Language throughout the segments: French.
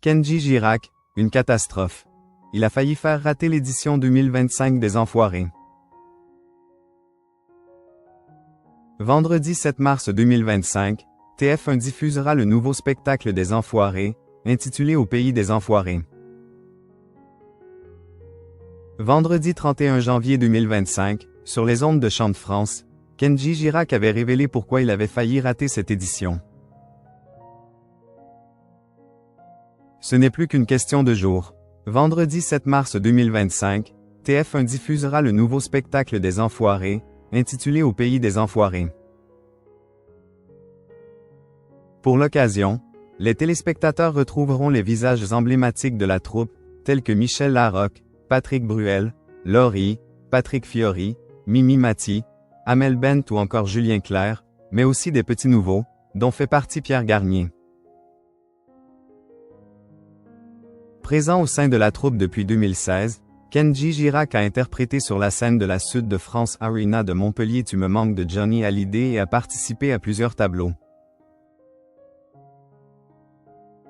Kenji Girac, une catastrophe. Il a failli faire rater l'édition 2025 des Enfoirés. Vendredi 7 mars 2025, TF1 diffusera le nouveau spectacle des Enfoirés, intitulé Au pays des Enfoirés. Vendredi 31 janvier 2025, sur les ondes de Chant de France, Kenji Girac avait révélé pourquoi il avait failli rater cette édition. Ce n'est plus qu'une question de jours. Vendredi 7 mars 2025, TF1 diffusera le nouveau spectacle des Enfoirés, intitulé Au pays des Enfoirés. Pour l'occasion, les téléspectateurs retrouveront les visages emblématiques de la troupe, tels que Michel Larocque, Patrick Bruel, Laurie, Patrick Fiori, Mimi Mati, Amel Bent ou encore Julien Clerc, mais aussi des petits nouveaux, dont fait partie Pierre Garnier. Présent au sein de la troupe depuis 2016, Kenji Girac a interprété sur la scène de la Sud de France Arena de Montpellier Tu me manques de Johnny Hallyday et a participé à plusieurs tableaux.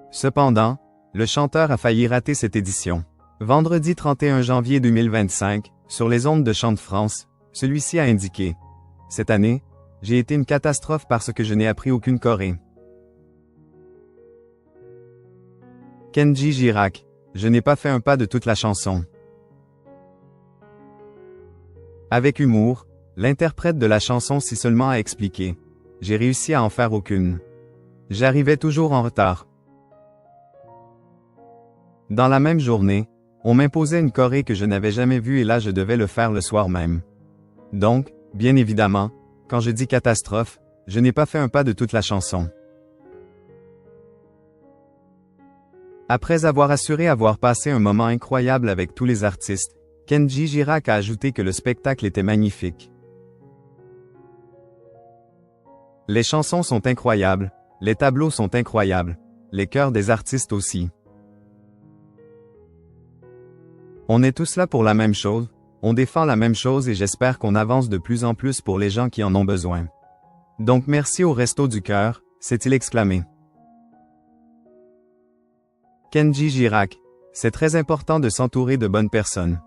Cependant, le chanteur a failli rater cette édition. Vendredi 31 janvier 2025, sur les ondes de Chant de France, celui-ci a indiqué « Cette année, j'ai été une catastrophe parce que je n'ai appris aucune choré. » Kenji Girac, je n'ai pas fait un pas de toute la chanson. Avec humour, l'interprète de la chanson si seulement a expliqué « J'ai réussi à en faire aucune. J'arrivais toujours en retard. » Dans la même journée, on m'imposait une choré que je n'avais jamais vue et là je devais le faire le soir même. Donc, bien évidemment, quand je dis catastrophe, je n'ai pas fait un pas de toute la chanson. Après avoir assuré avoir passé un moment incroyable avec tous les artistes, Kenji Girac a ajouté que le spectacle était magnifique. Les chansons sont incroyables, les tableaux sont incroyables, les chœurs des artistes aussi. On est tous là pour la même chose, on défend la même chose et j'espère qu'on avance de plus en plus pour les gens qui en ont besoin. Donc merci au Resto du Cœur, s'est-il exclamé. Kenji Girac, c'est très important de s'entourer de bonnes personnes.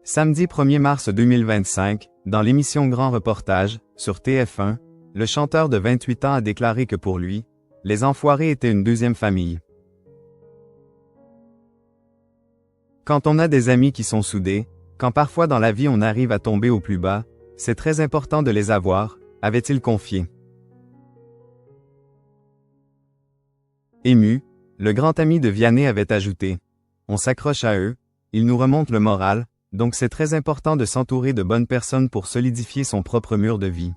Samedi 1er mars 2025, dans l'émission Grand Reportage, sur TF1, le chanteur de 28 ans a déclaré que pour lui, les Enfoirés étaient une deuxième famille. Quand on a des amis qui sont soudés, quand parfois dans la vie on arrive à tomber au plus bas, c'est très important de les avoir, avait-il confié. Ému, le grand ami de Vianney avait ajouté « On s'accroche à eux, ils nous remontent le moral, donc c'est très important de s'entourer de bonnes personnes pour solidifier son propre mur de vie. »